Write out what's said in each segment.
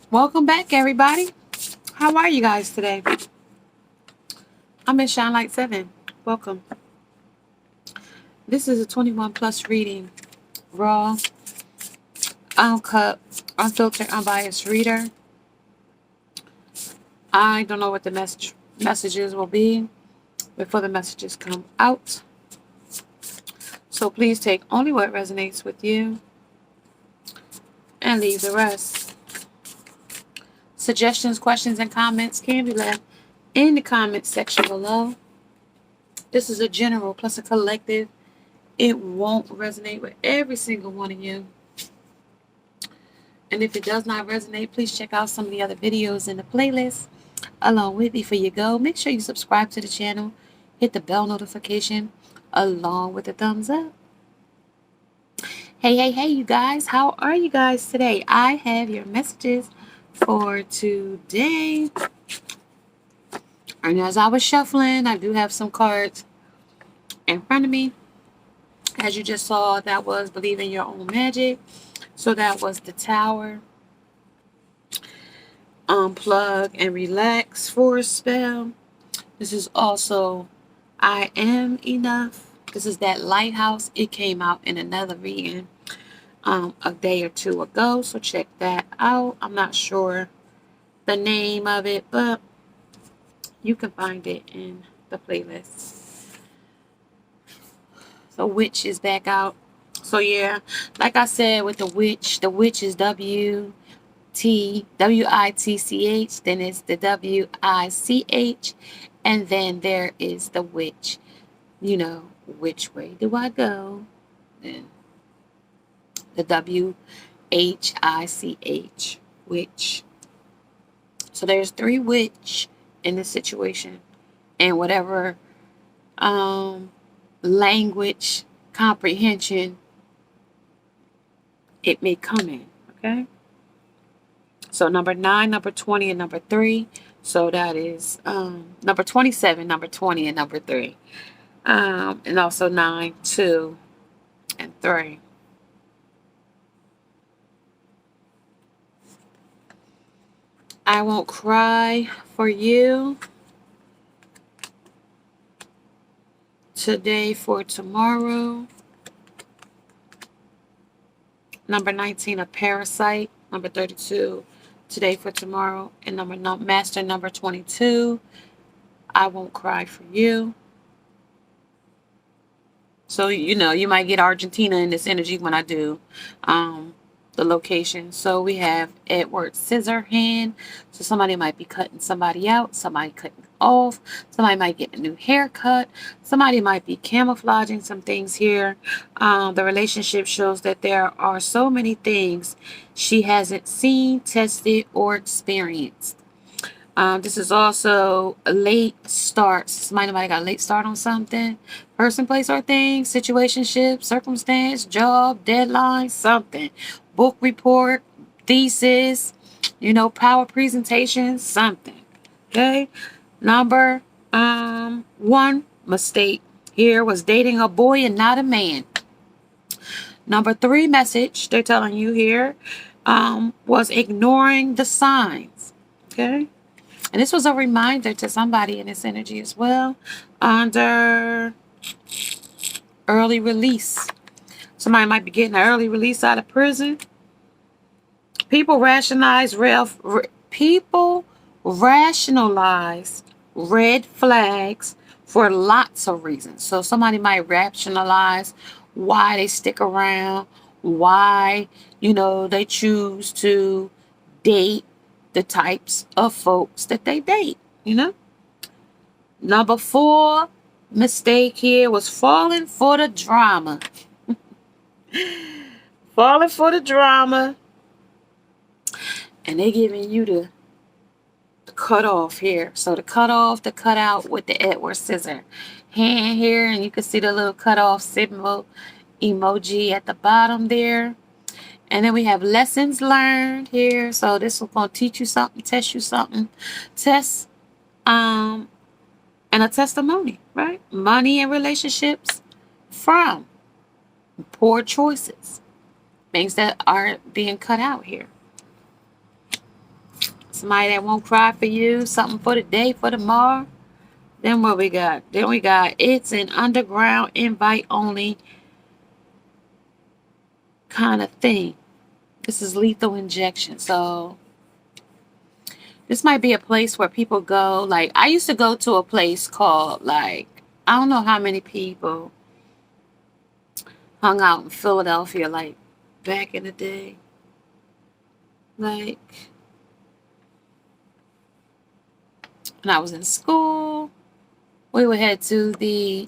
Welcome back, everybody. How are you guys today? I'm in Shine Light 7. Welcome. This is a 21 plus reading. Raw, uncut, unfiltered, unbiased reader. I don't know what the messages will be before the messages come out. So please take only what resonates with you and leave the rest. Suggestions, questions, and comments can be left in the comment section below. This is a general plus a collective. It won't resonate with every single one of you. And if it does not resonate, please check out some of the other videos in the playlist along with. Before you go, make sure you subscribe to the channel, hit the bell notification along with the thumbs up. Hey, you guys. How are you guys today? I have your messages for today. And as I was shuffling, I do have some cards in front of me. As you just saw, that was Believe in Your Own Magic. So that was the Tower. Unplug and relax for a spell. This is also I Am Enough. This is that Lighthouse. It came out in another reading a day or two ago. So check that out. I'm not sure the name of it, but you can find it in the playlist. So Witch is back out. So yeah, like I said with the Witch is WITCH, then it's the WICH, and then there is the Witch. You know, which way do I go? Then the WHICH, Witch. So there's 3 witch in this situation, and whatever language comprehension it may come in. Okay. So number 9, number 20, and number 3. So that is number 27, number 20, and number 3. And also 9, 2, and 3. I won't cry for you today for tomorrow. Number 19, a parasite. Number 32, today for tomorrow. And master number 22, I won't cry for you. So, you know, you might get Argentina in this energy when I do the location. So we have Edward Scissorhand. So somebody might be cutting somebody out. Somebody cutting off. Somebody might get a new haircut. Somebody might be camouflaging some things here. The relationship shows that there are so many things she hasn't seen, tested, or experienced. This is also a late start. Somebody might have got a late start on something. Person, place, or thing. Situationship, circumstance, job, deadline, something. Book report, thesis, power presentation, something. Okay? Number 1 mistake here was dating a boy and not a man. Number 3 message they're telling you here was ignoring the signs. Okay? And this was a reminder to somebody in this energy as well. Under early release. Somebody might be getting an early release out of prison. People rationalize red flags for lots of reasons. So somebody might rationalize why they stick around, why, they choose to date the types of folks that they date, Number 4 mistake here was falling for the drama. Falling for the drama. And they're giving you the cut off here. So the cut off, the cut out with the Edward Scissor hand here. And you can see the little cut off symbol emoji at the bottom there. And then we have lessons learned here. So this is going to teach you something, test you something. Test and a testimony, right? Money and relationships from poor choices. Things that are being cut out here. Somebody that won't cry for you, something for the day, for tomorrow. Then what we got? Then we got it's an underground invite only kind of thing. This is lethal injection. So this might be a place where people go. Like I used to go to a place called like I don't know how many people hung out in Philadelphia like back in the day. Like when I was in school, we would head to the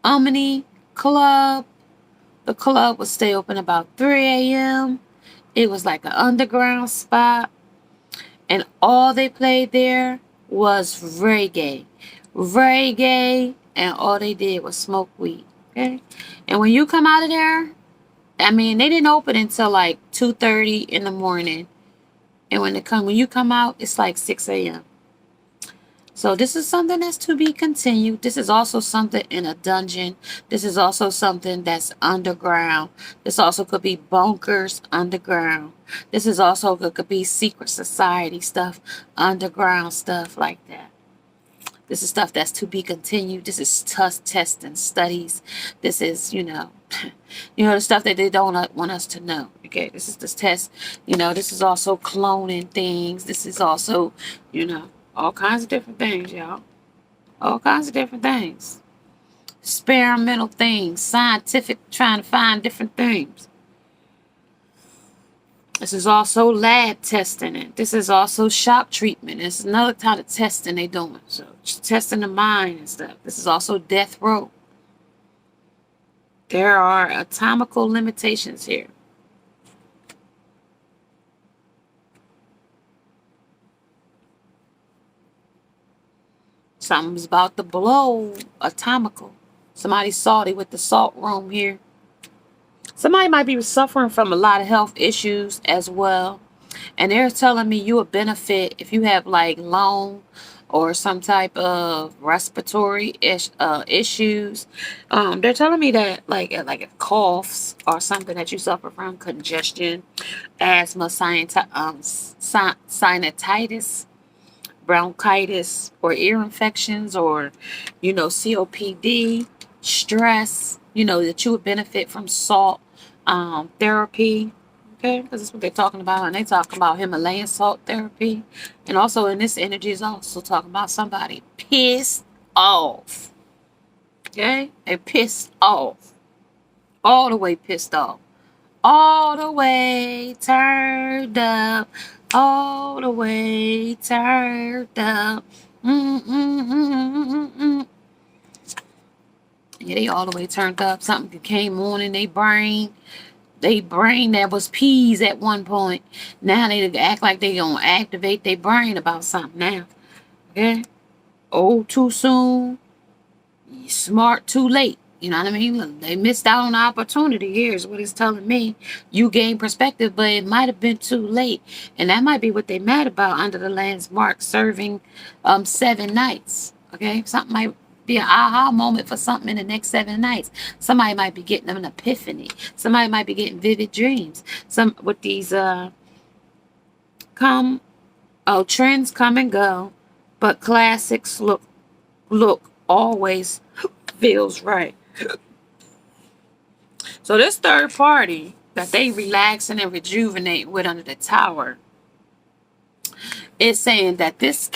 Omni Club. The club would stay open about 3 a.m. It was like an underground spot. And all they played there was reggae. Reggae. And all they did was smoke weed. Okay? And when you come out of there, I mean, they didn't open until like 2:30 in the morning. And when you come out, it's like 6 a.m. So this is something that's to be continued. This is also something in a dungeon. This is also something that's underground. This also could be bunkers underground. This is also could be secret society stuff, underground stuff like that. This is stuff that's to be continued. This is tests and studies. This is, the stuff that they don't want us to know. Okay, this is this test. This is also cloning things. This is also, all kinds of different things, y'all. All kinds of different things. Experimental things, scientific, trying to find different things. This is also lab testing, and this is also shock treatment. It's another kind of testing they doing. So just testing the mind and stuff. This is also death row. There are atomical limitations here. Something's about to blow. Atomical. Somebody salty with the salt room here. Somebody might be suffering from a lot of health issues as well. And they're telling me you would benefit if you have like lung or some type of respiratory issues. They're telling me that like coughs or something that you suffer from, congestion, asthma, sinusitis, bronchitis, or ear infections, or COPD, stress, that you would benefit from salt therapy. Okay, because that's what they're talking about, and they talking about Himalayan salt therapy. And also in this energy is also talking about somebody pissed off. Okay, they pissed off, all the way pissed off, all the way turned up, all the way turned up. Yeah, they all the way turned up. Something came on in their brain. They brain that was peas at one point. Now they act like they gonna activate their brain about something now. Okay? Old too soon. Smart too late. You know what I mean? Look, they missed out on the opportunity. Here's what it's telling me. You gain perspective, but it might have been too late. And that might be what they mad about under the land's mark, serving 7 nights. Okay? Something might be an aha moment for something in the next 7 nights. Somebody might be getting an epiphany. Somebody might be getting vivid dreams. Some with these trends come and go, but classics look always feels right. So this third party that they relaxing and rejuvenate with under the tower is saying that this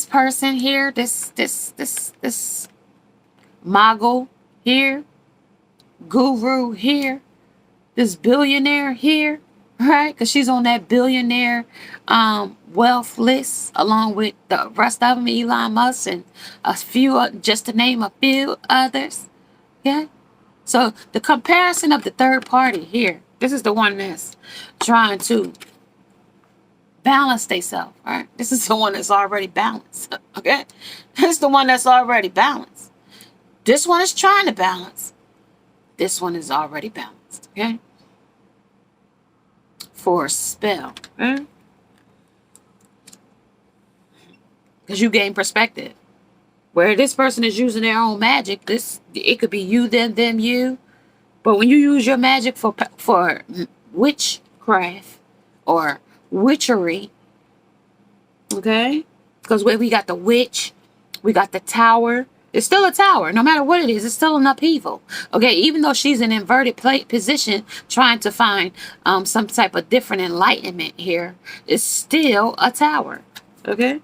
person here, this mogul here, guru here, this billionaire here, right? Because she's on that billionaire wealth list along with the rest of them, Elon Musk and a few, just to name a few others. Yeah. So the comparison of the third party here, this is the one that's trying to balance themselves, right? This is the one that's already balanced, okay? This is the one that's already balanced. This one is trying to balance. This one is already balanced, okay? For a spell, okay? Because you gain perspective. Where this person is using their own magic, it could be you, them, you. But when you use your magic for witchcraft or witchery, okay? Because we got the witch, we got the tower. It's still a tower. No matter what it is, it's still an upheaval. Okay, even though she's in inverted position trying to find some type of different enlightenment here, it's still a tower. Okay,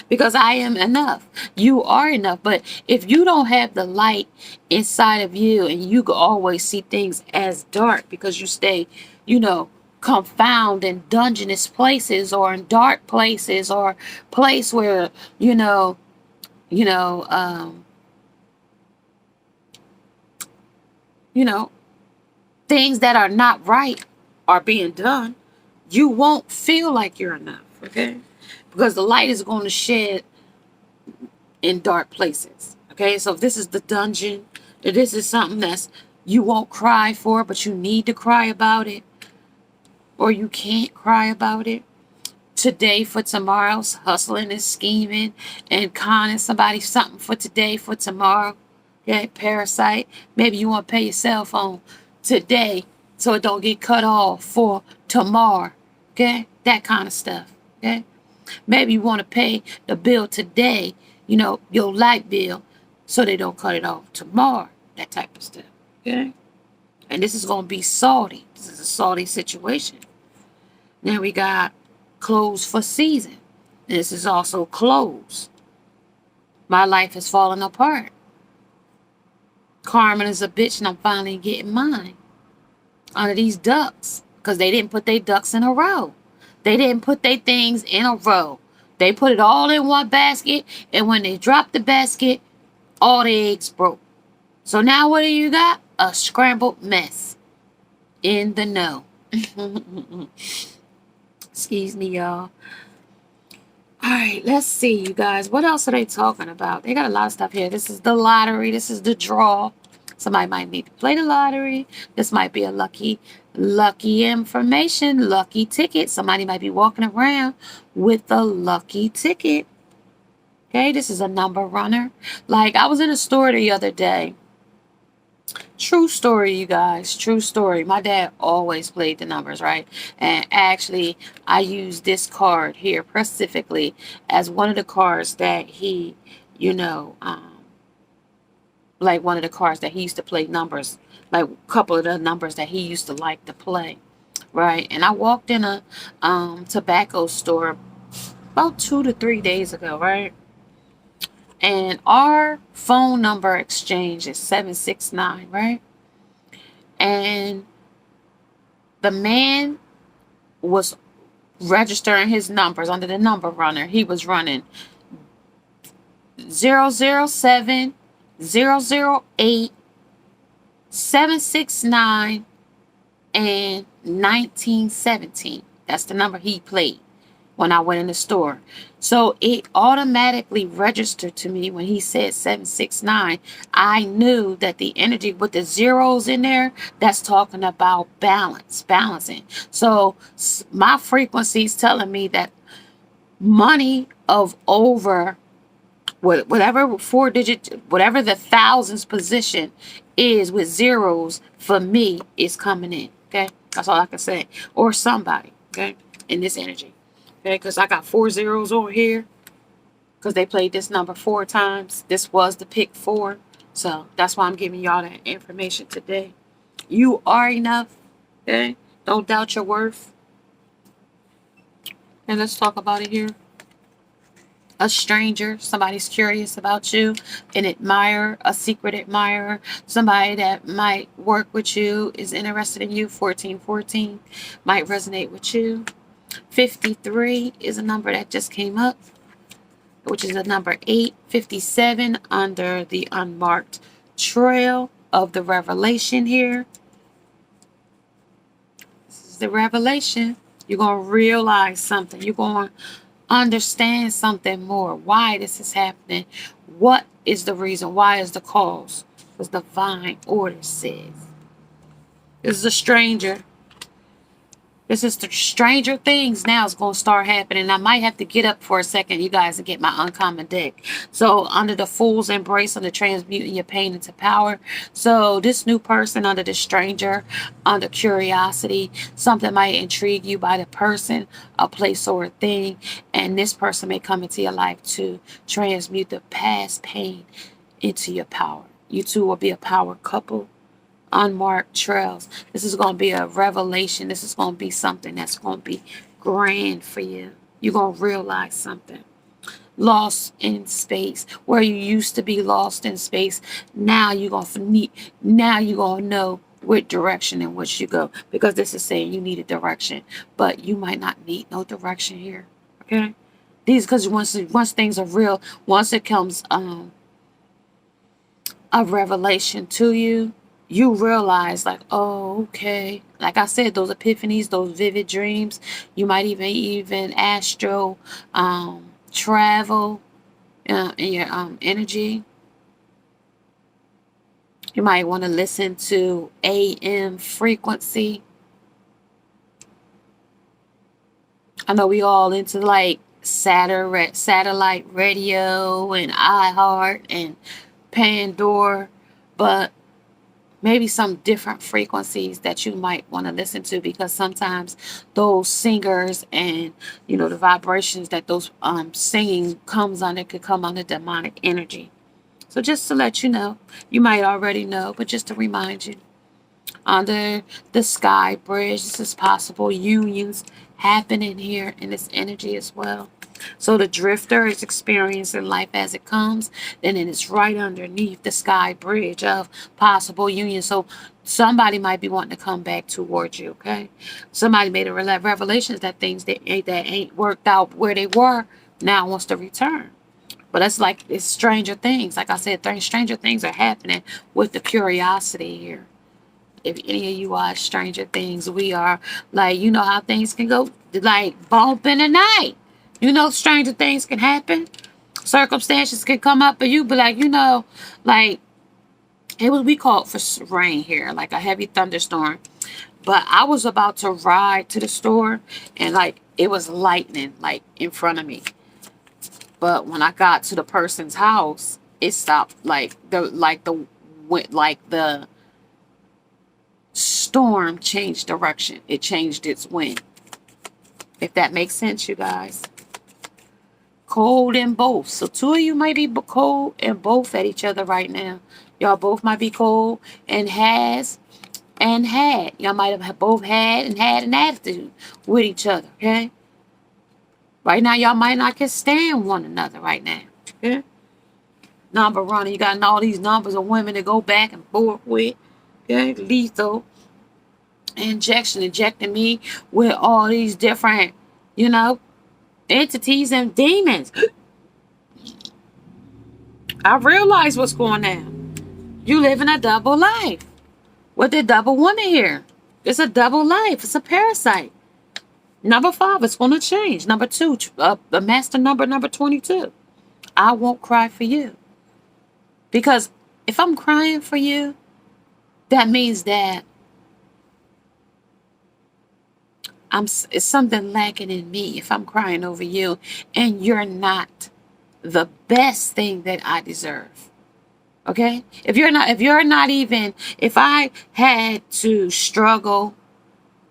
because I am enough. You are enough. But if you don't have the light inside of you, and you always see things as dark because you stay, confound in dungeonous places or in dark places or place where you know, you know, things that are not right are being done, you won't feel like you're enough, okay? Because the light is going to shed in dark places, okay? So if this is the dungeon, if this is something that's you won't cry for, but you need to cry about it, or you can't cry about it, today for tomorrow's hustling and scheming and conning somebody something for today for tomorrow. Okay, parasite. Maybe you want to pay your cell phone today so it don't get cut off for tomorrow. Okay, that kind of stuff. Okay, maybe you want to pay the bill today, your light bill, so they don't cut it off tomorrow. That type of stuff. Okay, and this is going to be salty. This is a salty situation. Then we got clothes for season. This is also clothes. My life is falling apart. Carmen is a bitch and I'm finally getting mine. Under these ducks. Because they didn't put their ducks in a row. They didn't put their things in a row. They put it all in one basket. And when they dropped the basket, all the eggs broke. So now what do you got? A scrambled mess. In the know. Excuse me, y'all. All right, let's see, you guys. What else are they talking about? They got a lot of stuff here. This is the lottery. This is the draw. Somebody might need to play the lottery. This might be a lucky information, lucky ticket. Somebody might be walking around with a lucky ticket. Okay, this is a number runner. Like, I was in a store the other day. True story, you guys. True story. My dad always played the numbers, right? And actually, I use this card here specifically as one of the cards that he, like one of the cards that he used to play numbers, like a couple of the numbers that he used to like to play, right? And I walked in a tobacco store about 2 to 3 days ago, right? And our phone number exchange is 769, right? And the man was registering his numbers under the number runner. He was running 007, 008, 769, and 1917. That's the number he played when I went in the store. So it automatically registered to me when he said 769. I knew that the energy with the zeros in there, that's talking about balancing. So my frequency is telling me that money of over whatever 4-digit, whatever the thousands position is with zeros, for me is coming in. Okay, that's all I can say. Or somebody, okay, in this energy. Okay, because I got 4 zeros over here because they played this number 4 times. This was the pick 4. So that's why I'm giving y'all that information today. You are enough. Okay, don't doubt your worth. And let's talk about it here. A stranger, somebody's curious about you, an admirer, a secret admirer, somebody that might work with you, is interested in you. 1414 might resonate with you. 53 is a number that just came up, which is a number 8. 57 under the unmarked trail of the revelation here. This is the revelation. You're going to realize something. You're going to understand something more. Why this is happening. What is the reason? Why is the cause? Because divine order says. This is a stranger. This is the stranger things now is going to start happening. I might have to get up for a second, you guys, and get my uncommon deck. So under the Fool's Embrace, under transmuting your pain into power. So this new person under the stranger, under curiosity, something might intrigue you by the person, a place, or a thing. And this person may come into your life to transmute the past pain into your power. You two will be a power couple. Unmarked trails. This is going to be a revelation. This is going to be something that's going to be grand for you. You're going to realize something. Lost in space. Where you used to be lost in space, now you're going to need, now you're going to know what direction in which you go. Because this is saying you need a direction. But you might not need no direction here. Okay? These, because once things are real, once it comes a revelation to you, you realize like, oh, okay. Like I said, those epiphanies, those vivid dreams, you might even astro travel in your energy. You might want to listen to AM frequency. I know we all into like satellite radio and iHeart and Pandora, but maybe some different frequencies that you might want to listen to, because sometimes those singers and the vibrations that those singing comes under could come under demonic energy. So just to let you know, you might already know, but just to remind you, under the sky bridge, this is possible unions happening here in this energy as well. So the drifter is experiencing life as it comes, and then it's right underneath the sky bridge of possible union. So somebody might be wanting to come back towards you, okay? Somebody made a revelations that things that ain't worked out where they were now wants to return. But that's like, it's stranger things. Like I said, stranger things are happening with the curiosity here. If any of you watch Stranger Things, we are like, you know how things can go, like bump in the night. Stranger things can happen. Circumstances can come up, but you be like, like we called for rain here, like a heavy thunderstorm. But I was about to ride to the store, and like it was lightning, like in front of me. But when I got to the person's house, it stopped. Like the storm changed direction. It changed its wind. If that makes sense, you guys. Cold in both. So two of you might be cold and both at each other right now. Y'all both might be cold and had. Y'all might have both had an attitude with each other, okay? Right now, y'all might not can stand one another right now, okay? Number running. You got all these numbers of women to go back and forth with, okay? Lethal injecting me with all these different, entities and demons. I realize what's going on. You live in a double life with the double woman here. It's a double life. It's a parasite. Number 5, it's going to change. Number 2, the master number 22. I won't cry for you. Because if I'm crying for you, that means that it's something lacking in me if I'm crying over you and you're not the best thing that I deserve. Okay? If I had to struggle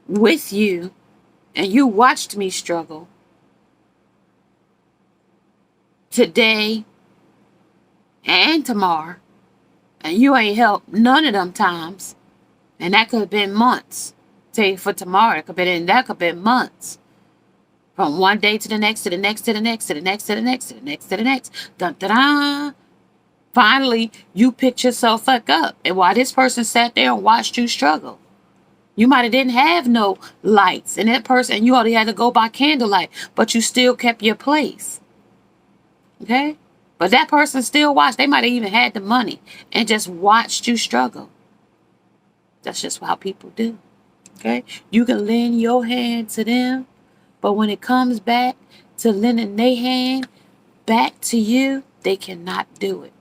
with you and you watched me struggle today and tomorrow, and you ain't helped none of them times, and that could have been months. Say for tomorrow, that could have been months. From one day to the next, to the next, to the next, to the next, to the next, to the next, to the next. Dun, dun, dun. Finally, you picked yourself up. And while this person sat there and watched you struggle, you might have didn't have no lights. And you only had to go by candlelight. But you still kept your place. Okay? But that person still watched. They might have even had the money and just watched you struggle. That's just how people do. Okay? You can lend your hand to them, but when it comes back to lending their hand back to you, they cannot do it.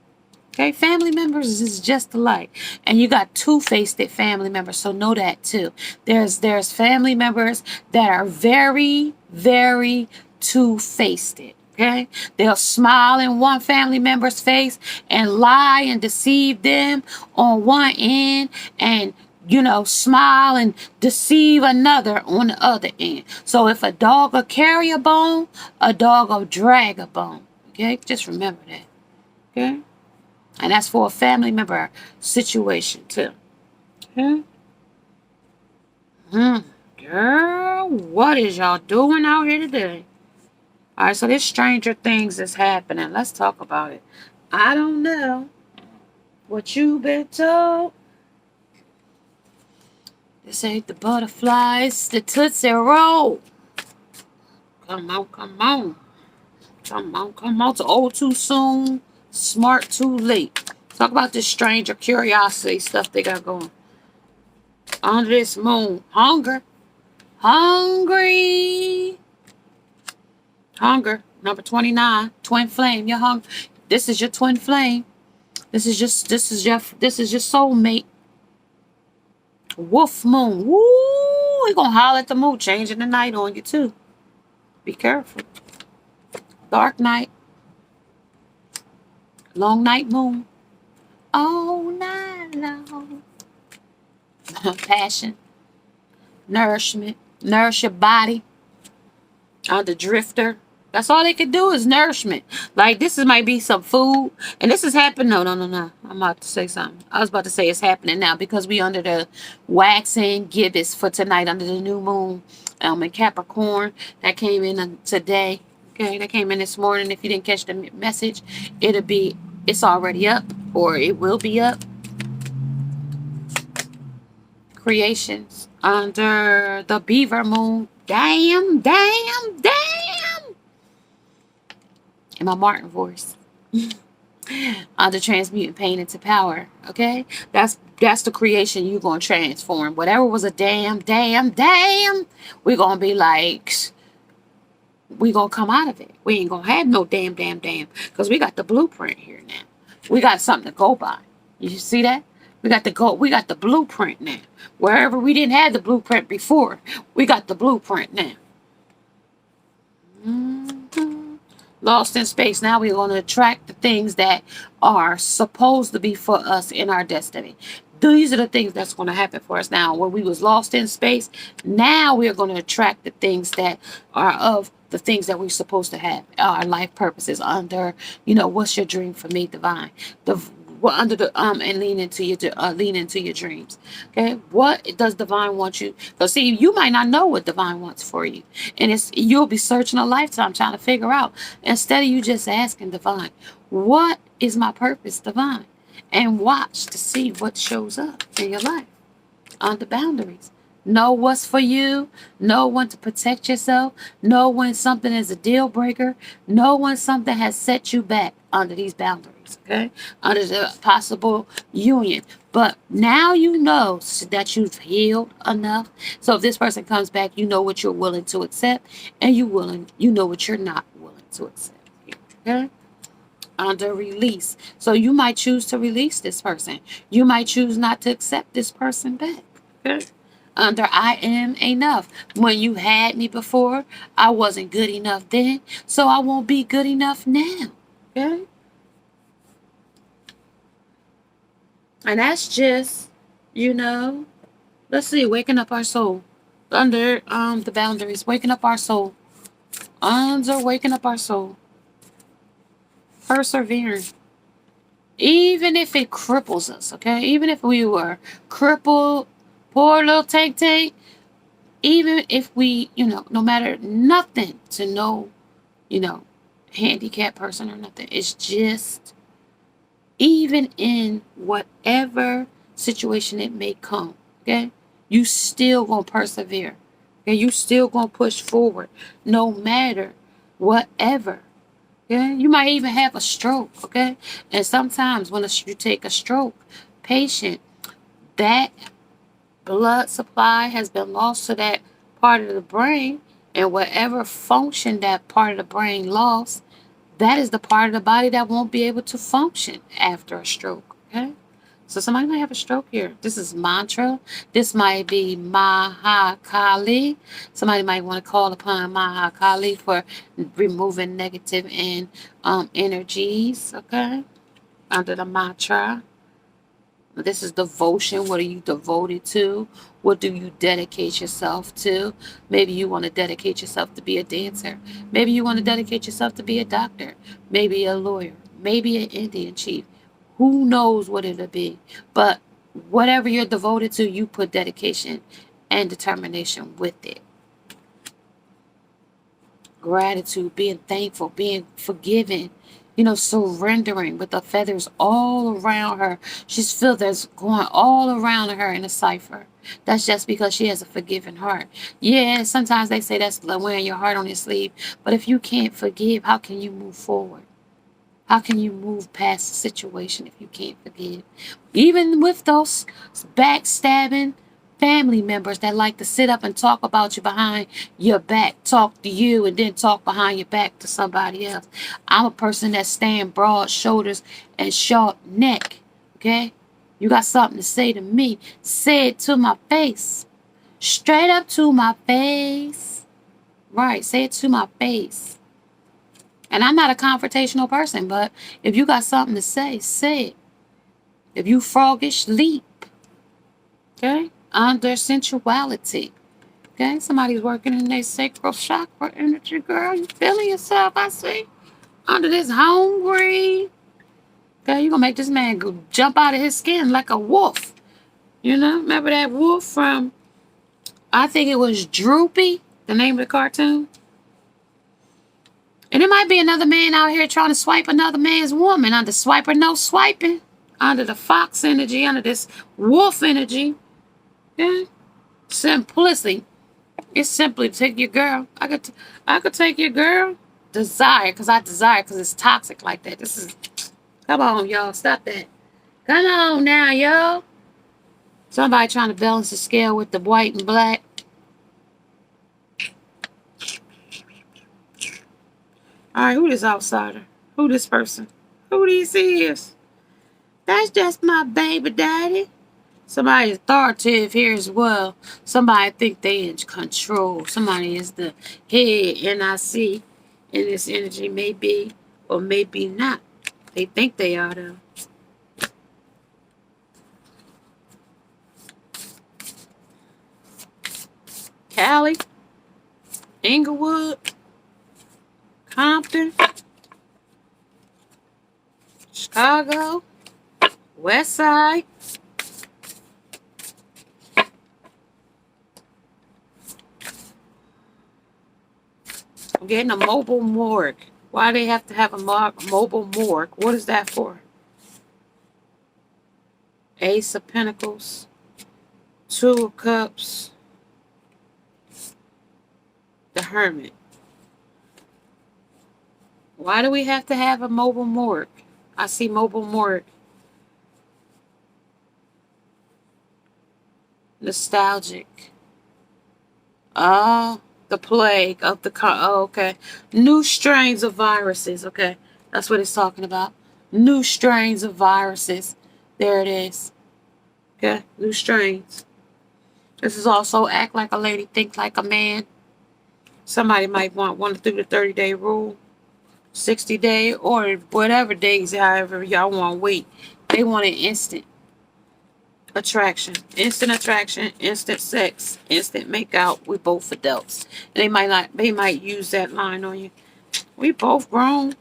Okay, family members is just alike. And you got two-faced family members, so know that too. There's family members that are very, very two-faced. Okay? They'll smile in one family member's face and lie and deceive them on one end, and smile and deceive another on the other end. So if a dog will carry a bone, a dog will drag a bone. Okay? Just remember that. Okay? And that's for a family member situation too. Okay? Girl, what is y'all doing out here today? All right, so this stranger things is happening. Let's talk about it. I don't know what you been told. This ain't the butterflies, the Tootsie Roll. Come on, come on. Come on, come on. It's old too soon, smart too late. Talk about this stranger curiosity stuff they got going. Under this moon. Hunger. Hungry. Hunger. Number 29. Twin flame. You're hungry. This is your twin flame. This is your soulmate. Wolf moon. Woo! We're gonna holler at the moon, changing the night on you too. Be careful. Dark night. Long night moon. All night long. Passion. Nourishment. Nourish your body. The drifter. That's all they could do is nourishment. Like this might be some food. And this is happening. No. I'm about to say something. I was about to say it's happening now because we under the waxing gibbous for tonight under the new moon. In Capricorn. That came in today. Okay, that came in this morning. If you didn't catch the message, it's already up or it will be up. Creations under the beaver moon. Damn. In my Martin voice. Under transmuting pain into power. Okay? That's the creation you're going to transform. Whatever was a damn. We're going to be like, we going to come out of it. We ain't going to have no damn. Because we got the blueprint here now. We got something to go by. You see that? We got the blueprint now. Wherever we didn't have the blueprint before, we got the blueprint now. Lost in space. Now we're going to attract the things that are supposed to be for us in our destiny. These are the things that's going to happen for us now. When we was lost in space, now we're going to attract the things that are of the things that we're supposed to have. Our life purposes under, what's your dream for me, divine? Under the and lean into your dreams. Okay, what does divine want you? Because see, you might not know what divine wants for you, and you'll be searching a lifetime trying to figure out instead of you just asking divine, what is my purpose, divine, and watch to see what shows up in your life under boundaries. Know what's for you. Know when to protect yourself. Know when something is a deal breaker. Know when something has set you back under these boundaries, okay? Under the possible union. But now you know that you've healed enough. So if this person comes back, you know what you're willing to accept, and you know what you're not willing to accept, okay? Under release. So you might choose to release this person. You might choose not to accept this person back, okay? Under I am enough. When you had me before, I wasn't good enough then, so I won't be good enough now. Okay? And that's just, let's see, waking up our soul. Under the boundaries, waking up our soul. Under waking up our soul. Persevering. Even if it cripples us, okay? Even if we were crippled, poor little tank, even if we, no matter nothing to no, handicapped person or nothing. It's just, even in whatever situation it may come, okay? You still gonna persevere. Okay? You still gonna push forward no matter whatever. Okay? You might even have a stroke, okay? And sometimes when you take a stroke, patient, that blood supply has been lost to that part of the brain, and whatever function that part of the brain lost, that is the part of the body that won't be able to function after a stroke. Okay? So somebody might have a stroke here. This is mantra. This might be Mahakali. Somebody might want to call upon Mahakali for removing negative and energies. Okay, under the mantra. This is devotion. What are you devoted to? What do you dedicate yourself to? Maybe you want to dedicate yourself to be a dancer. Maybe you want to dedicate yourself to be a doctor. Maybe a lawyer. Maybe an Indian chief. Who knows what it'll be? But whatever you're devoted to, you put dedication and determination with it. Gratitude, being thankful, being forgiving, surrendering with the feathers all around her. She's feathers going all around her in a cipher. That's just because she has a forgiving heart. Yeah, sometimes they say that's wearing your heart on your sleeve. But if you can't forgive, how can you move forward? How can you move past the situation if you can't forgive? Even with those backstabbing family members that like to sit up and talk about you behind your back, talk to you and then talk behind your back to somebody else. I'm a person that stand broad shoulders and short neck. Okay? You got something to say to me, say it to my face. Straight up to my face. Right, say it to my face. And I'm not a confrontational person, but if you got something to say, say it. If you froggish, leap. Okay? Under sensuality. Okay? Somebody's working in their sacral chakra energy, girl. You feeling yourself, I see. Under this hungry. Okay? You're going to make this man go jump out of his skin like a wolf. Remember that wolf from, I think it was Droopy, the name of the cartoon? And it might be another man out here trying to swipe another man's woman under swipe or no swiping. Under the fox energy, under this wolf energy. Yeah. Simplicity. It's simply to take your girl. I could take your girl. Desire, because it's toxic like that. Come on, y'all. Stop that. Come on now, y'all. Somebody trying to balance the scale with the white and black. All right, who this outsider? Who this person? Who this is? That's just my baby daddy. Somebody authoritative here as well. Somebody think they in control. Somebody is the head, NIC, in this energy, maybe or maybe not. They think they are though. Cali, Inglewood, Compton, Chicago, West Side. I'm getting a mobile morgue. Why they have to have a mobile morgue? What is that for? Ace of Pentacles, Two of Cups, the Hermit. Why do we have to have a mobile morgue? I see mobile morgue. Nostalgic. The plague of the okay. New strains of viruses. Okay, that's what it's talking about. New strains of viruses. There it is. Okay, new strains. This is also act like a lady, think like a man. Somebody might want to do the 30-day rule, 60-day, or whatever days, however y'all want to wait. They want an instant attraction, instant sex, instant makeout. We both adults. And they might use that line on you. We both grown.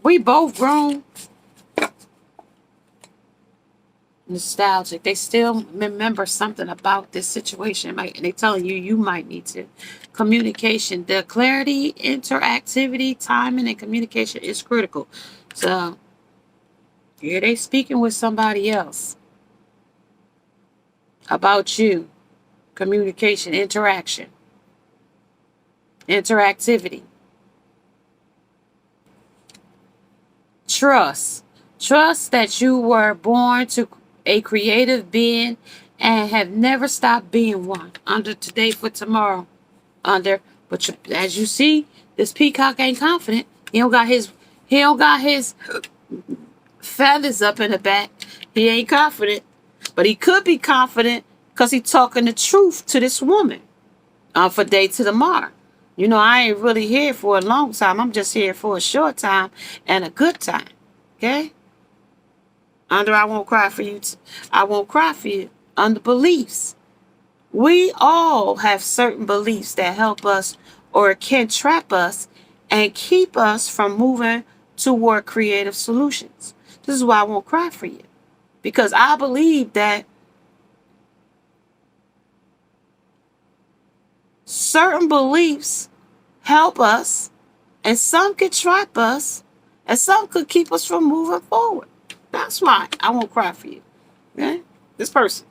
We both grown. Nostalgic. They still remember something about this situation. And they telling you might need to. Communication. The clarity, interactivity, timing, and communication is critical. So, yeah, they speaking with somebody else about you. Communication, interaction, interactivity. Trust. Trust that you were born to a creative being and have never stopped being one. Under today for tomorrow. But as you see, this peacock ain't confident. He don't got his feathers up in the back. He ain't confident. But he could be confident because he talking the truth to this woman for day to tomorrow. You know, I ain't really here for a long time. I'm just here for a short time and a good time. Okay? Under I won't cry for you. I won't cry for you. Under beliefs. We all have certain beliefs that help us or can trap us and keep us from moving toward creative solutions. This is why I won't cry for you. Because I believe that certain beliefs help us, and some could trap us, and some could keep us from moving forward. That's why I won't cry for you. Okay? This person.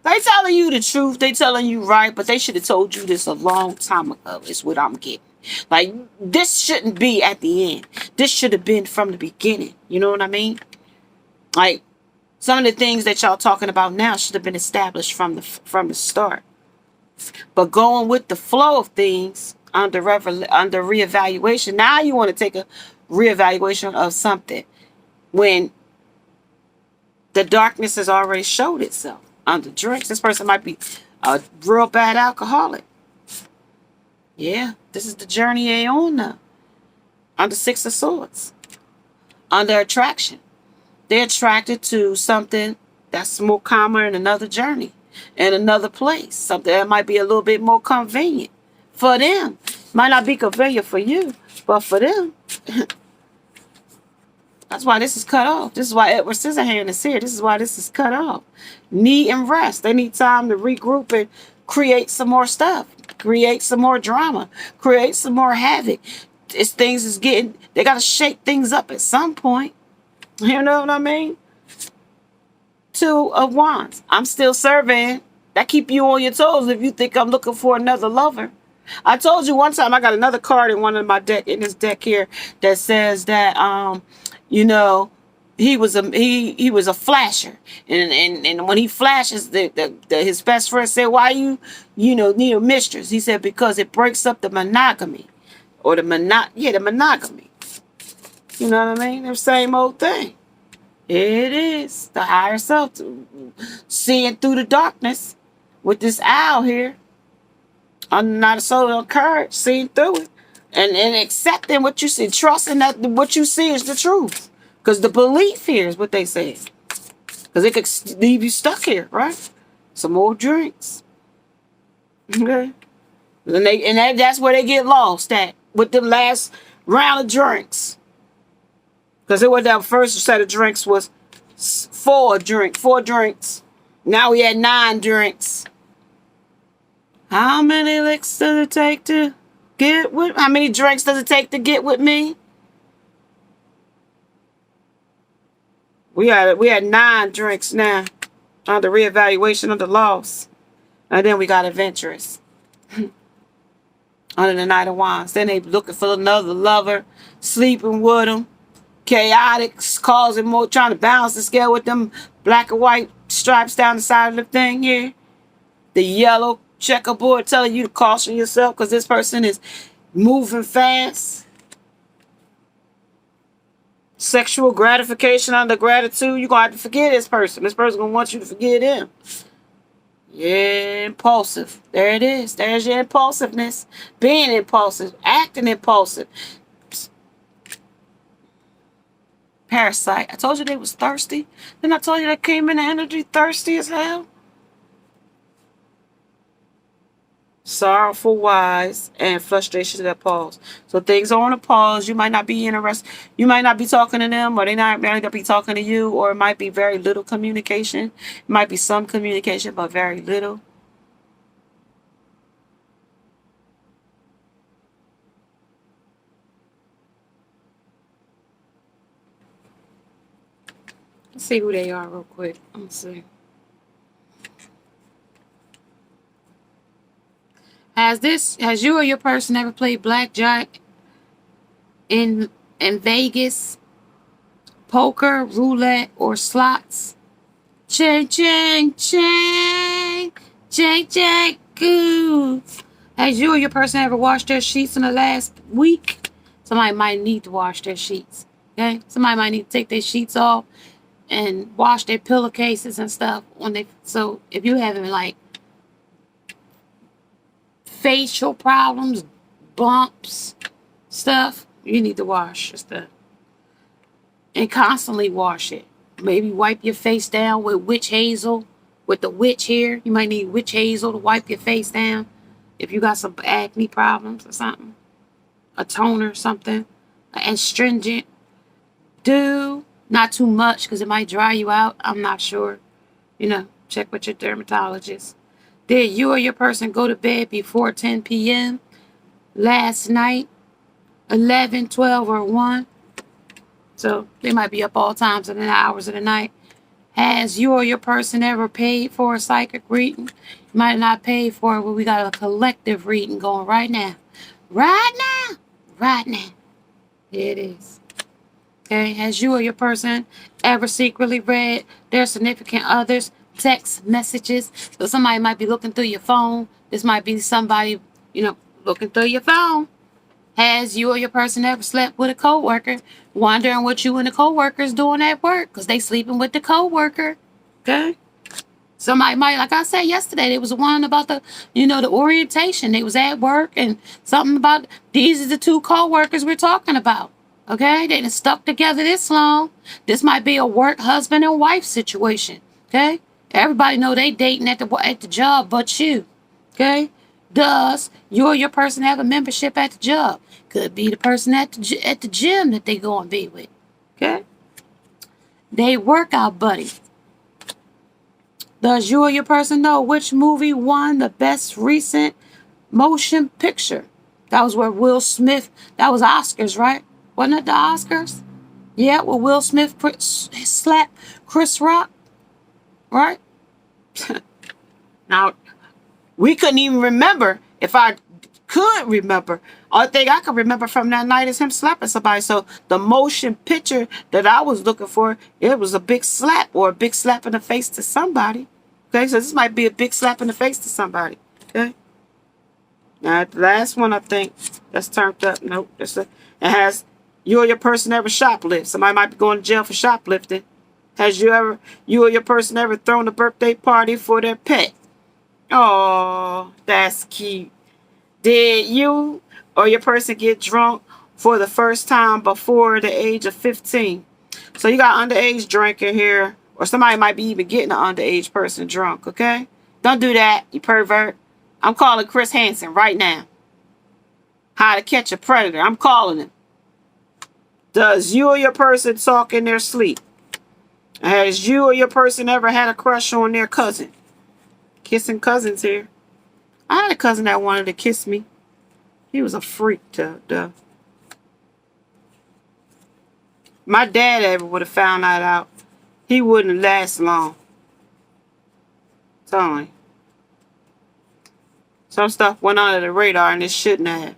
They telling you the truth. They telling you right, but they should have told you this a long time ago is what I'm getting. Like, this shouldn't be at the end. This should have been from the beginning. You know what I mean? Like, some of the things that y'all talking about now should have been established from the start. But going with the flow of things under reevaluation, now you want to take a reevaluation of something when the darkness has already showed itself under drinks. This person might be a real bad alcoholic. Yeah, this is the journey they on now. Under Six of Swords. Under attraction. They're attracted to something that's more common in another journey, in another place. Something that might be a little bit more convenient for them. Might not be convenient for you, but for them. That's why this is cut off. This is why Edward Scissorhand is here. This is why this is cut off. Need and rest. They need time to regroup and create some more stuff. Create some more drama. Create some more havoc. They got to shake things up at some point. You know what I mean? Two of Wands. I'm still surveying. That keep you on your toes if you think I'm looking for another lover. I told you one time I got another card in one of my deck, in this deck here, that says that you know, he was a flasher, and when he flashes, his best friend said, "Why you need a mistress?" He said, "Because it breaks up the monogamy, or the monogamy." You know what I mean? The same old thing. It is the higher self seeing through the darkness with this owl here. I'm not a soul of courage, seeing through it. And accepting what you see, trusting that what you see is the truth. Because the belief here is what they say. Because it could leave you stuck here, right? Some more drinks. Okay? That's where they get lost at, with the last round of drinks. Because that first set of drinks was four drinks. Now we had 9 drinks. How many licks does it take to get with? How many drinks does it take to get with me? We had 9 drinks now. Under reevaluation of the loss. And then we got adventurous. Under the Knight of Wands. Then they looking for another lover. Sleeping with them. Chaotic. Causing more. Trying to balance the scale with them black and white stripes down the side of the thing here. The yellow checkerboard telling you to caution yourself because this person is moving fast. Sexual gratification under gratitude. You're going to have to forget this person. This person going to want you to forget him. Yeah, impulsive. There it is. There's your impulsiveness. Being impulsive. Acting impulsive. Parasite. I told you they was thirsty. Then I told you they came in the energy thirsty as hell. Sorrowful, wise, and frustration that pause. So things are on a pause. You might not be interested. You might not be talking to them, or they might not be talking to you, or it might be very little communication. It might be some communication, but very little. Let's see who they are real quick. Let's see. Has you or your person ever played blackjack in Vegas, poker, roulette, or slots? Chang chang chang, chang chang goo. Has you or your person ever washed their sheets in the last week? Somebody might need to wash their sheets. Okay? Somebody might need to take their sheets off and wash their pillowcases and stuff when they. So if you having like facial problems, bumps, stuff, you need to wash your stuff and constantly wash it. Maybe wipe your face down with witch hazel, with the witch hair. You might need witch hazel to wipe your face down if you got some acne problems or something. A toner or something, an astringent. Do not too much because it might dry you out. I'm not sure. Check with your dermatologist. Did you or your person go to bed before 10 p.m. last night? 11, 12, or 1? So they might be up all times of the hours of the night. Has you or your person ever paid for a psychic reading? You might not pay for it, but we got a collective reading going right now. Right now. Right now. Here it is. Okay. Has you or your person ever secretly read their significant others' text messages? So somebody might be looking through your phone. This might be somebody, looking through your phone. Has you or your person ever slept with a coworker, wondering what you and the coworker's doing at work because they sleeping with the coworker? Okay. Somebody might, like I said yesterday, there was one about the orientation. They was at work and something about these are the two coworkers we're talking about. Okay, they done stuck together this long. This might be a work husband and wife situation. Okay, everybody know they dating at the job, but you. Okay, does you or your person have a membership at the job? Could be the person at the gym that they go and be with. Okay, they workout buddy. Does you or your person know which movie won the best recent motion picture? That was where Will Smith. That was Oscars, right? Wasn't it the Oscars? Yeah, well, Will Smith slapped Chris Rock, right? Now, we couldn't even remember. If I could remember, only thing I could remember from that night is him slapping somebody. So the motion picture that I was looking for, it was a big slap or a big slap in the face to somebody. Okay, so this might be a big slap in the face to somebody. Okay. Now, the last one I think that's turned up. Nope, it has. You or your person ever shoplift? Somebody might be going to jail for shoplifting. Has you or your person ever thrown a birthday party for their pet? Oh, that's cute. Did you or your person get drunk for the first time before the age of 15? So you got underage drinking here, or somebody might be even getting an underage person drunk, okay? Don't do that, you pervert. I'm calling Chris Hansen right now. How to Catch a Predator. I'm calling him. Does you or your person talk in their sleep? Has you or your person ever had a crush on their cousin? Kissing cousins here. I had a cousin that wanted to kiss me. He was a freak. My dad ever would have found that out. He wouldn't last long. Telling you. Some stuff went under the radar and it shouldn't have.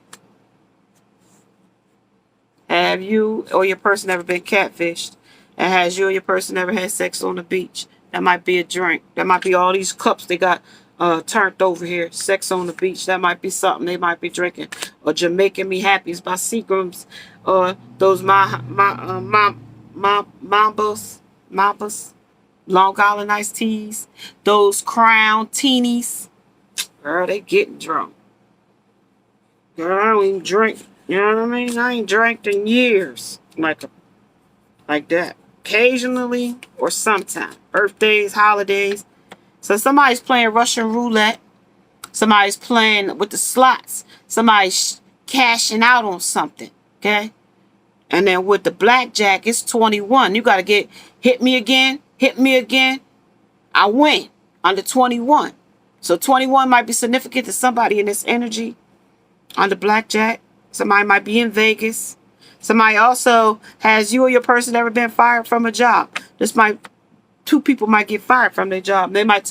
Have you or your person ever been catfished? And has you or your person ever had sex on the beach? That might be a drink. That might be all these cups they got turned over here. Sex on the beach. That might be something they might be drinking. Or Jamaican Me Happies by Seagrams. Or those Mambas. Long Island iced teas. Those Crown teenies. Girl, they getting drunk. Girl, I don't even drink. You know what I mean? I ain't drank in years. Like that. Occasionally or sometime. Birthdays, holidays. So somebody's playing Russian roulette. Somebody's playing with the slots. Somebody's cashing out on something. Okay? And then with the blackjack, it's 21. You got to hit me again. Hit me again. I win under 21. So 21 might be significant to somebody in this energy on the blackjack. Somebody might be in Vegas. Somebody also has you or your person ever been fired from a job. Two people might get fired from their job. They might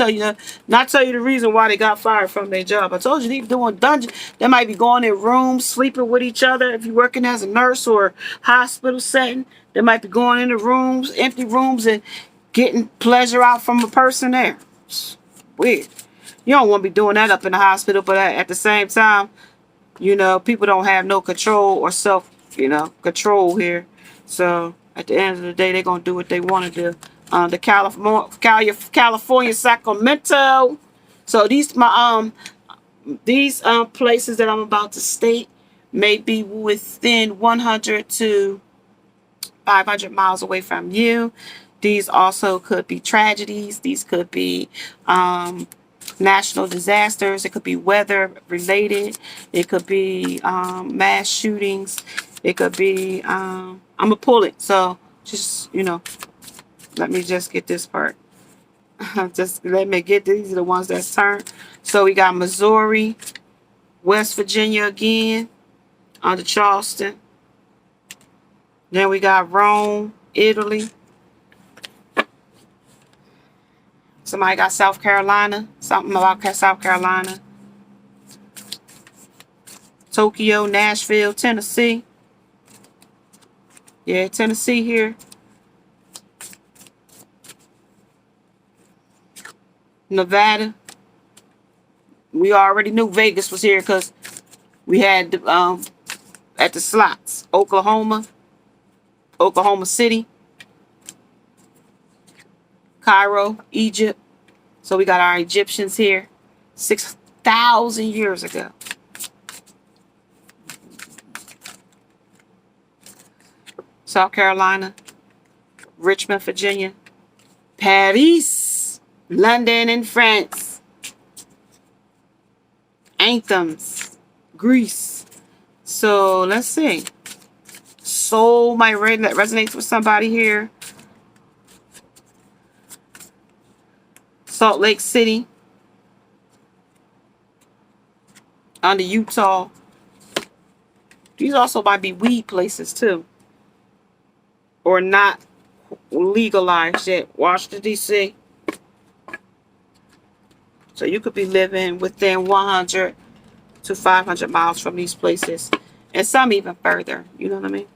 not tell you the reason why they got fired from their job. I told you they're doing dungeon. They might be going in rooms, sleeping with each other. If you're working as a nurse or hospital setting, they might be going into rooms, empty rooms, and getting pleasure out from a person there. It's weird. You don't want to be doing that up in the hospital, but at the same time, you know, people don't have no control or self, you know, control here. So at the end of the day, they're going to do what they want to do. The California, Sacramento. So these places that I'm about to state may be within 100 to 500 miles away from you. These also could be tragedies. These could be national disasters. It could be weather related. It could be mass shootings. It could be, I'm going to pull it. So just, you know, let me just get this part. Just let me get these are the ones that's turned. So we got Missouri, West Virginia again, under Charleston. Then we got Rome, Italy. Somebody got South Carolina. Something about South Carolina. Tokyo, Nashville, Tennessee. Yeah, Tennessee here. Nevada. We already knew Vegas was here because we had at the slots. Oklahoma City, Cairo, Egypt. So we got our Egyptians here 6,000 years ago. South Carolina, Richmond, Virginia, Paris, London, and France. Anthems, Greece. So let's see. Soul might resonates with somebody here. Salt Lake City, under Utah. These also might be weed places too, or not legalized yet. Washington, D.C. So you could be living within 100 to 500 miles from these places, and some even further. You know what I mean?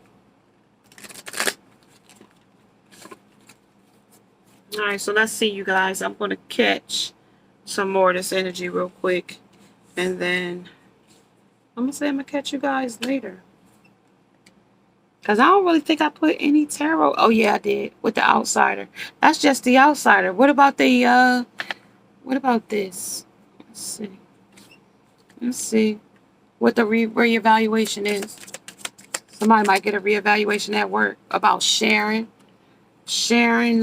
All right, so let's see, you guys. I'm going to catch some more of this energy real quick, and then I'm going to say I'm going to catch you guys later. Because I don't really think I put any tarot. Oh, yeah, I did, with the outsider. That's just the outsider. What about the, what about this? Let's see. Let's see what the reevaluation is. Somebody might get a reevaluation at work about sharing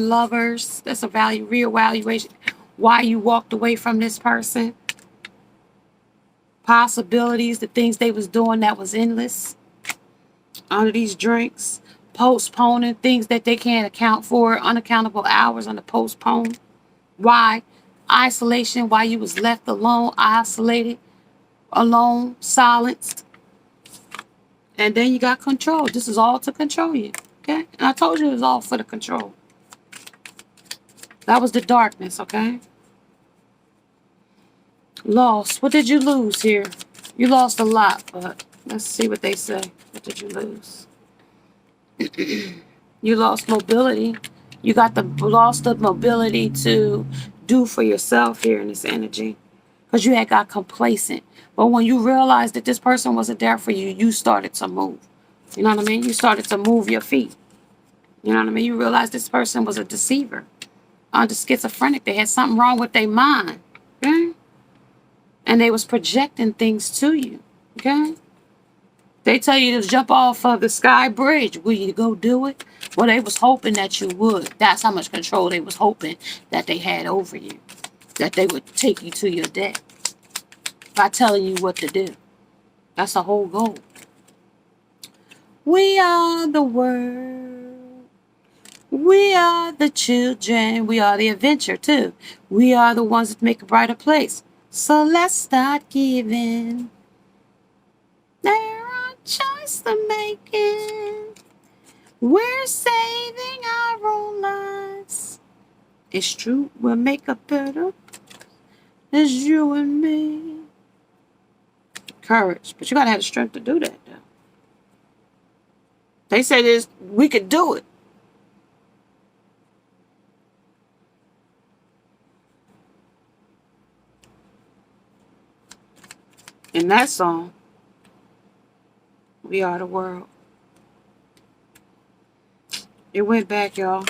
lovers. That's a reevaluation. Why you walked away from this person. Possibilities, the things they was doing that was endless under these drinks. Postponing things that they can't account for. Unaccountable hours on the postpone. Why? Isolation. Why you was left alone, isolated, alone, silenced. And then you got control. This is all to control you. Okay? And I told you it was all for the control. That was the darkness, okay? Lost. What did you lose here? You lost a lot, but let's see what they say. What did you lose? You lost mobility. You got lost the mobility to do for yourself here in this energy. Because you had got complacent. But when you realized that this person wasn't there for you, you started to move. You know what I mean? You started to move your feet. You know what I mean? You realized this person was a deceiver. Under schizophrenic. They had something wrong with their mind. Okay? And they was projecting things to you. Okay? They tell you to jump off of the sky bridge. Will you go do it? Well, they was hoping that you would. That's how much control they was hoping that they had over you. That they would take you to your death by telling you what to do. That's the whole goal. We are the world. We are the children. We are the adventure too. We are the ones that make a brighter place. So let's start giving. There are choices to making. We're saving our own lives. It's true. We'll make a better. It's you and me. Courage. But you gotta have the strength to do that, though. They say this, we could do it. In that song, we are the world. It went back, y'all.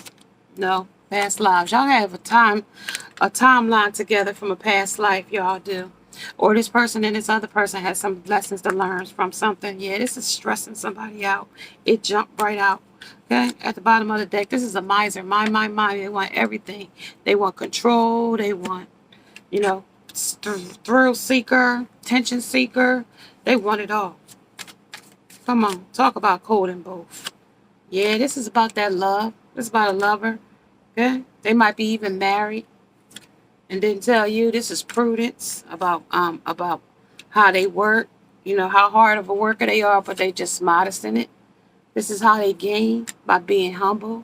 No, past lives. Y'all have a timeline together from a past life, y'all do. Or this person and this other person has some lessons to learn from something. Yeah, this is stressing somebody out. It jumped right out. Okay, at the bottom of the deck, this is a miser. Mind. They want everything. They want control. They want, you know, thrill seeker, tension seeker. They want it all. Come on, talk about cold and both. Yeah, this is about that love. This is about a lover. Okay, they might be even married and didn't tell you. This is prudence about how they work. You know how hard of a worker they are, but they just modest in it. This is how they gain by being humble.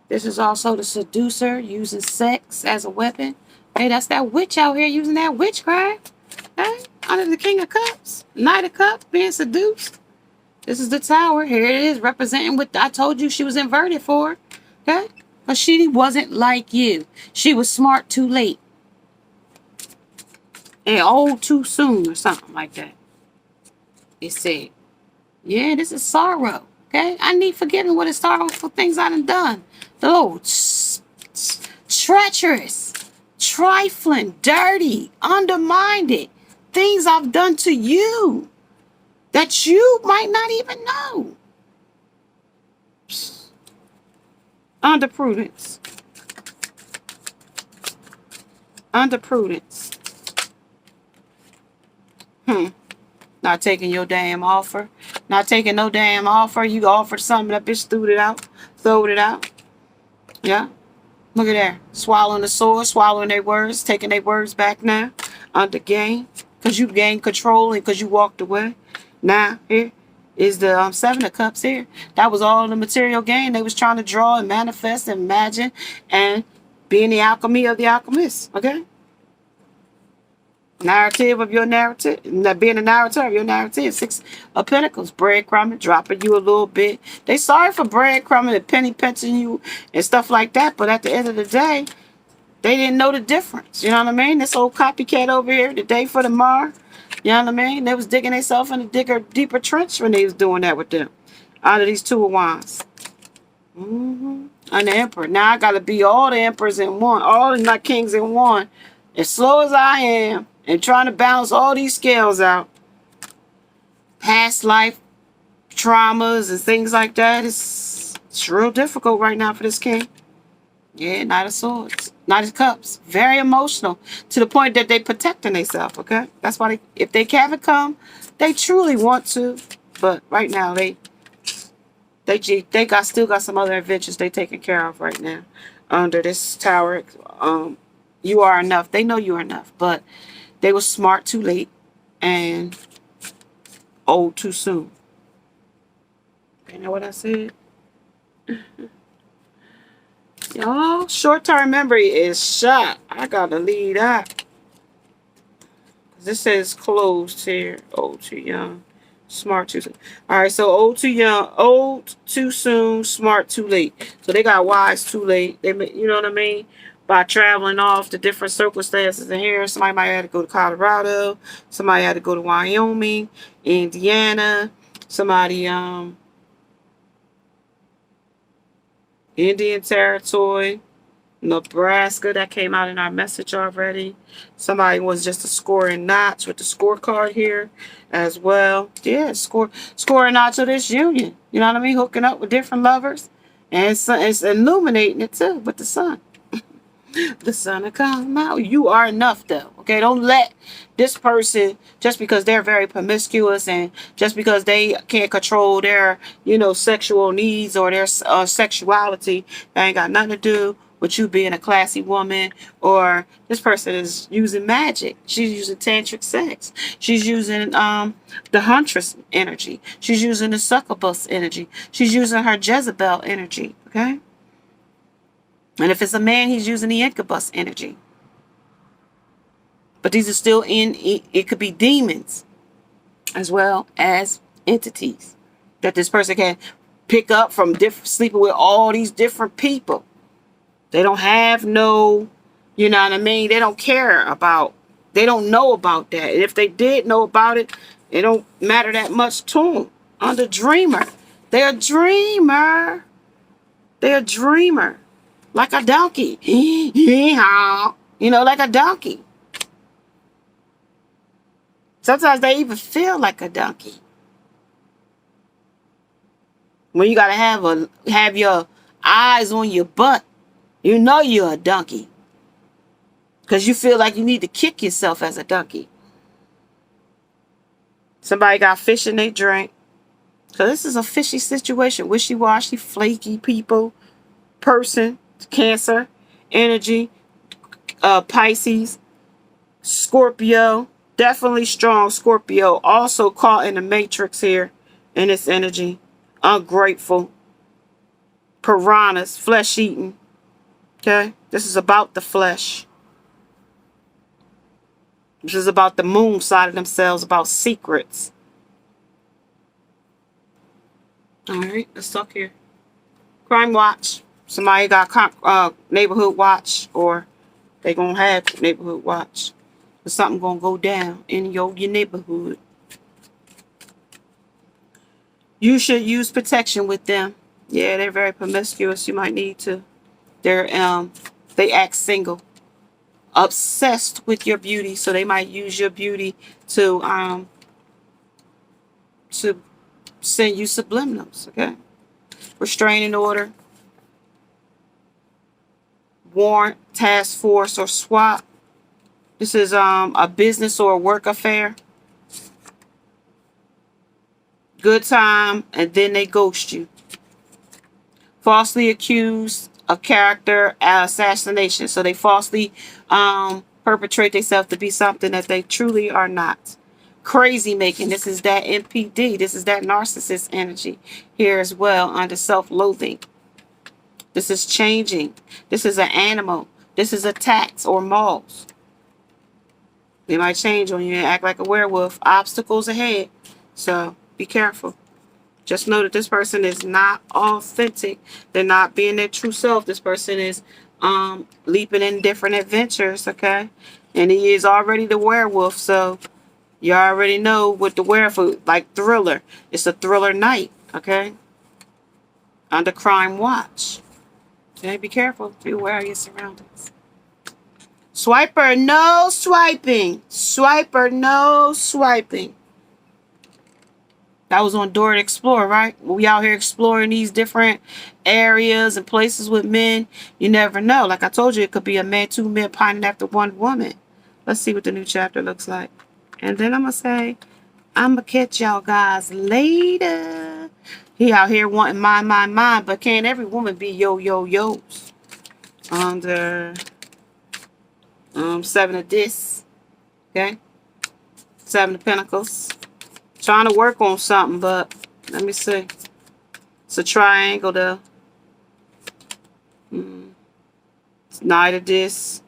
This is also the seducer using sex as a weapon. Hey, that's that witch out here using that witchcraft. Hey, under the King of Cups, Knight of Cups, being seduced. This is the Tower. Here it is, representing what I told you she was inverted for. Okay? But she wasn't like you. She was smart too late. And old too soon or something like that. It said. Yeah, this is sorrow. Okay? I need forgiving what is sorrowful things I done. The Lord, treacherous, trifling, dirty, undermined things I've done to you that you might not even know. Under prudence. Under prudence. Not taking your damn offer. Not taking no damn offer. You offered something, that bitch threw it out. Throwed it out. Yeah. Look at that. Swallowing the sword, swallowing their words, taking their words back now. Under gain. Because you gained control and because you walked away. Now, here is the Seven of Cups here. That was all the material gain they was trying to draw and manifest and imagine and being the alchemy of the alchemist. Okay? Narrative of your narrative, being the narrator of your narrative. Six of Pentacles, breadcrumbing, dropping you a little bit. They sorry for breadcrumbing and penny pinching you and stuff like that, but at the end of the day, they didn't know the difference. You know what I mean? This old copycat over here, the day for tomorrow. You know what I mean? They was digging themselves in a deeper trench when they was doing that with them. Out of these Two of Wands. And the Emperor. Now I gotta be all the emperors in one, all the not kings in one. As slow as I am, and trying to balance all these scales out. Past life traumas and things like that. It's real difficult right now for this king. Yeah, Knight of Swords. Knight of Cups. Very emotional. To the point that they protecting themselves, okay? That's why if they haven't come, they truly want to. But right now, they still got some other adventures they taking care of right now. Under this Tower. You are enough. They know you are enough. But they were smart too late and old too soon. You know what I said? Y'all, short-term memory is shot. I gotta leave that. This says closed here. Old too young. Smart too soon. Alright, so old too young. Old too soon. Smart too late. So they got wise too late. They, you know what I mean? By traveling off to different circumstances in here. Somebody might have to go to Colorado. Somebody had to go to Wyoming, Indiana. Somebody, Indian Territory, Nebraska. That came out in our message already. Somebody was just a scoring notch with the scorecard here as well. Yeah, scoring notch of this union. You know what I mean? Hooking up with different lovers. And it's illuminating it too with the sun. The sun will come out. You are enough though. Okay, don't let this person, just because they're very promiscuous and just because they can't control their, sexual needs or their sexuality, that ain't got nothing to do with you being a classy woman. Or this person is using magic. She's using tantric sex. She's using the huntress energy. She's using the succubus energy. She's using her Jezebel energy. Okay. And if it's a man, he's using the incubus energy. But these are still it could be demons as well as entities that this person can pick up from sleeping with all these different people. They don't have no, you know what I mean? They don't care about They don't know about that. And if they did know about it, it don't matter that much to them. On the dreamer. They're a dreamer. They're a dreamer. Like a donkey. You know, like a donkey. Sometimes they even feel like a donkey. When you gotta have your eyes on your butt, you know you're a donkey. Because you feel like you need to kick yourself as a donkey. Somebody got fish in their drink. So this is a fishy situation. Wishy-washy, flaky people, person, Cancer, energy, Pisces, Scorpio. Definitely strong Scorpio. Also caught in the matrix here in this energy. Ungrateful. Piranhas, flesh eating. Okay? This is about the flesh. This is about the moon side of themselves, about secrets. All right, let's talk here. Crime watch. Somebody got neighborhood watch, or they gonna have neighborhood watch. Or something gonna go down in your neighborhood. You should use protection with them. Yeah, they're very promiscuous. You might need to. They act single. Obsessed with your beauty, so they might use your beauty to send you subliminals. Okay, restraining order, warrant, task force, or SWAT. This is a business or a work affair. Good time, and then they ghost you. Falsely accused of character assassination. So they falsely perpetrate themselves to be something that they truly are not. Crazy making. This is that NPD. This is that narcissist energy here as well, under self-loathing. This is changing. This is an animal. This is a tax or moles. They might change on you and act like a werewolf. Obstacles ahead. So be careful. Just know that this person is not authentic. They're not being their true self. This person is leaping in different adventures, okay? And he is already the werewolf, so you already know what the werewolf, like Thriller. It's a thriller night, okay? Under crime watch. Okay, be careful. Be aware of your surroundings. Swiper, no swiping. Swiper, no swiping. That was on Dora the Explorer, right? We out here exploring these different areas and places with men. You never know. Like I told you, it could be a man, two men pining after one woman. Let's see what the new chapter looks like. And then I'm going to say, I'm going to catch y'all guys later. He out here wanting mine. But can't every woman be yo-yo-yos? Under Seven of Discs. Okay? Seven of Pentacles. Trying to work on something, but let me see. It's a triangle though. It's Knight of Discs.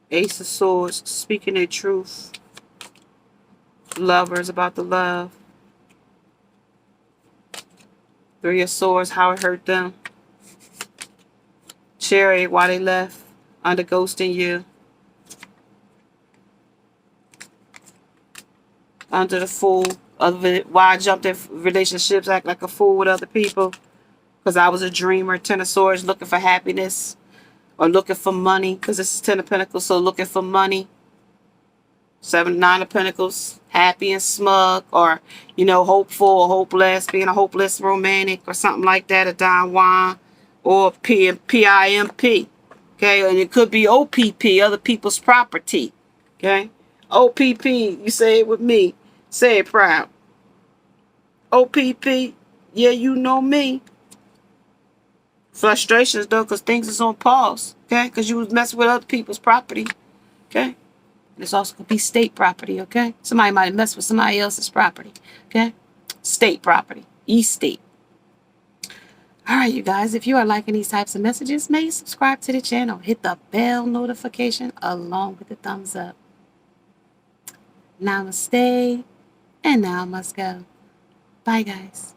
Ace of Swords, speaking their truth. Lovers, about the love. Three of Swords, how it hurt them. Chariot, why they left. Under ghosting you. Under the Fool, of it, why I jumped in relationships, act like a fool with other people, because I was a dreamer. Ten of Swords, looking for happiness, or looking for money, because this is Ten of Pentacles, so looking for money. Nine of Pentacles, happy and smug, or, you know, hopeful or hopeless, being a hopeless romantic, or something like that, a Don Juan, or PIMP, okay, and it could be OPP, other people's property, okay. OPP, you say it with me. Say it proud. OPP, yeah, you know me. Frustrations, though, because things is on pause, okay? Because you was messing with other people's property, okay? This also could be state property, okay? Somebody might have messed with somebody else's property, okay? State property, estate. All right, you guys, if you are liking these types of messages, make subscribe to the channel. Hit the bell notification along with the thumbs up. Namaste. And now I must go. Bye, guys.